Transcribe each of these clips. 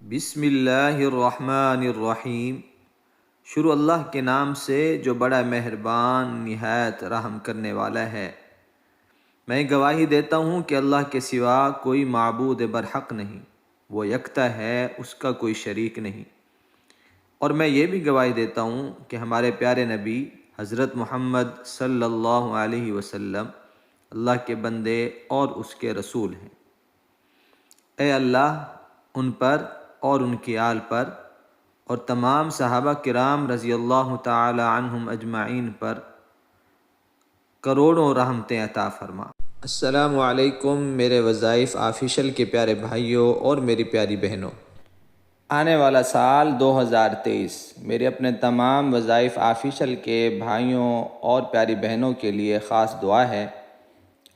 بسم اللہ الرحمن الرحیم۔ شروع اللہ کے نام سے جو بڑا مہربان نہایت رحم کرنے والا ہے۔ میں گواہی دیتا ہوں کہ اللہ کے سوا کوئی معبود برحق نہیں، وہ یکتا ہے، اس کا کوئی شریک نہیں۔ اور میں یہ بھی گواہی دیتا ہوں کہ ہمارے پیارے نبی حضرت محمد صلی اللہ علیہ وسلم اللہ کے بندے اور اس کے رسول ہیں۔ اے اللہ ان پر اور ان کی آل پر اور تمام صحابہ کرام رضی اللہ تعالی عنہم اجمعین پر کروڑوں رحمتیں عطا فرما۔ السلام علیکم میرے وظائف آفیشل کے پیارے بھائیوں اور میری پیاری بہنوں۔ آنے والا سال 2023 میرے اپنے تمام وظائف آفیشل کے بھائیوں اور پیاری بہنوں کے لیے خاص دعا ہے۔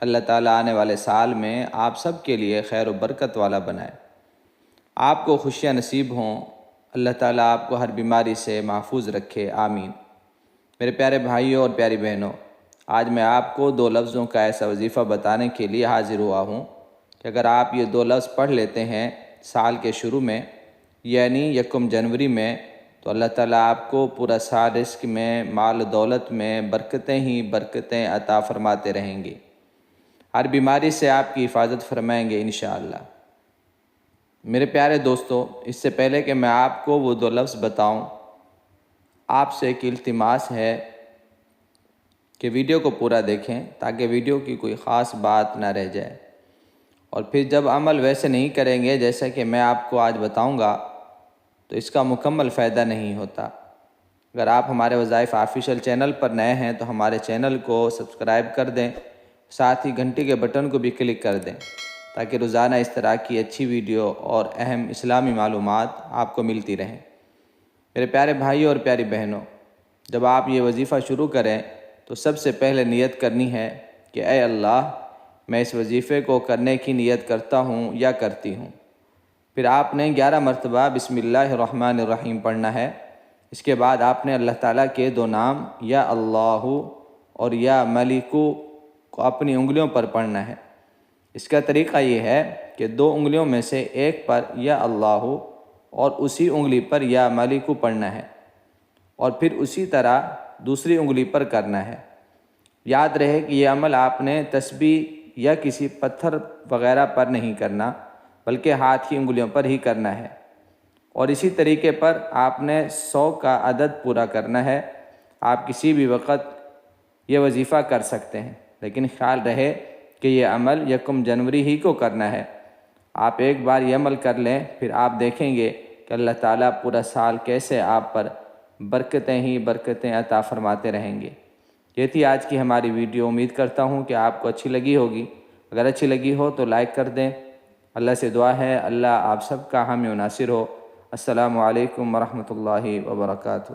اللہ تعالیٰ آنے والے سال میں آپ سب کے لیے خیر و برکت والا بنائے، آپ کو خوشیاں نصیب ہوں، اللہ تعالیٰ آپ کو ہر بیماری سے محفوظ رکھے، آمین۔ میرے پیارے بھائیوں اور پیاری بہنوں، آج میں آپ کو 2 لفظوں کا ایسا وظیفہ بتانے کے لیے حاضر ہوا ہوں کہ اگر آپ یہ 2 لفظ پڑھ لیتے ہیں سال کے شروع میں یعنی 1 جنوری میں، تو اللہ تعالیٰ آپ کو پورا سال رزق میں، مال و دولت میں برکتیں ہی برکتیں عطا فرماتے رہیں گے، ہر بیماری سے آپ کی حفاظت فرمائیں گے انشاءاللہ۔ میرے پیارے دوستو، اس سے پہلے کہ میں آپ کو وہ 2 لفظ بتاؤں، آپ سے ایک التماس ہے کہ ویڈیو کو پورا دیکھیں تاکہ ویڈیو کی کوئی خاص بات نہ رہ جائے، اور پھر جب عمل ویسے نہیں کریں گے جیسا کہ میں آپ کو آج بتاؤں گا تو اس کا مکمل فائدہ نہیں ہوتا۔ اگر آپ ہمارے وظائف آفیشل چینل پر نئے ہیں تو ہمارے چینل کو سبسکرائب کر دیں، ساتھ ہی گھنٹی کے بٹن کو بھی کلک کر دیں تاکہ روزانہ اس طرح کی اچھی ویڈیو اور اہم اسلامی معلومات آپ کو ملتی رہیں۔ میرے پیارے بھائیوں اور پیاری بہنوں، جب آپ یہ وظیفہ شروع کریں تو سب سے پہلے نیت کرنی ہے کہ اے اللہ، میں اس وظیفے کو کرنے کی نیت کرتا ہوں یا کرتی ہوں۔ پھر آپ نے 11 مرتبہ بسم اللہ الرحمن الرحیم پڑھنا ہے۔ اس کے بعد آپ نے اللہ تعالیٰ کے 2 نام یا اللہ اور یا ملکو کو اپنی انگلیوں پر پڑھنا ہے۔ اس کا طریقہ یہ ہے کہ 2 انگلیوں میں سے ایک پر یا اللہ اور اسی انگلی پر یا ملکو پڑھنا ہے، اور پھر اسی طرح دوسری انگلی پر کرنا ہے۔ یاد رہے کہ یہ عمل آپ نے تسبیح یا کسی پتھر وغیرہ پر نہیں کرنا بلکہ ہاتھ کی انگلیوں پر ہی کرنا ہے، اور اسی طریقے پر آپ نے 100 کا عدد پورا کرنا ہے۔ آپ کسی بھی وقت یہ وظیفہ کر سکتے ہیں، لیکن خیال رہے کہ یہ عمل 1 جنوری ہی کو کرنا ہے۔ آپ ایک بار یہ عمل کر لیں، پھر آپ دیکھیں گے کہ اللہ تعالیٰ پورا سال کیسے آپ پر برکتیں ہی برکتیں عطا فرماتے رہیں گے۔ یہ تھی آج کی ہماری ویڈیو، امید کرتا ہوں کہ آپ کو اچھی لگی ہوگی۔ اگر اچھی لگی ہو تو لائک کر دیں۔ اللہ سے دعا ہے اللہ آپ سب کا حامی و ناصر ہو۔ السلام علیکم ورحمۃ اللہ وبرکاتہ۔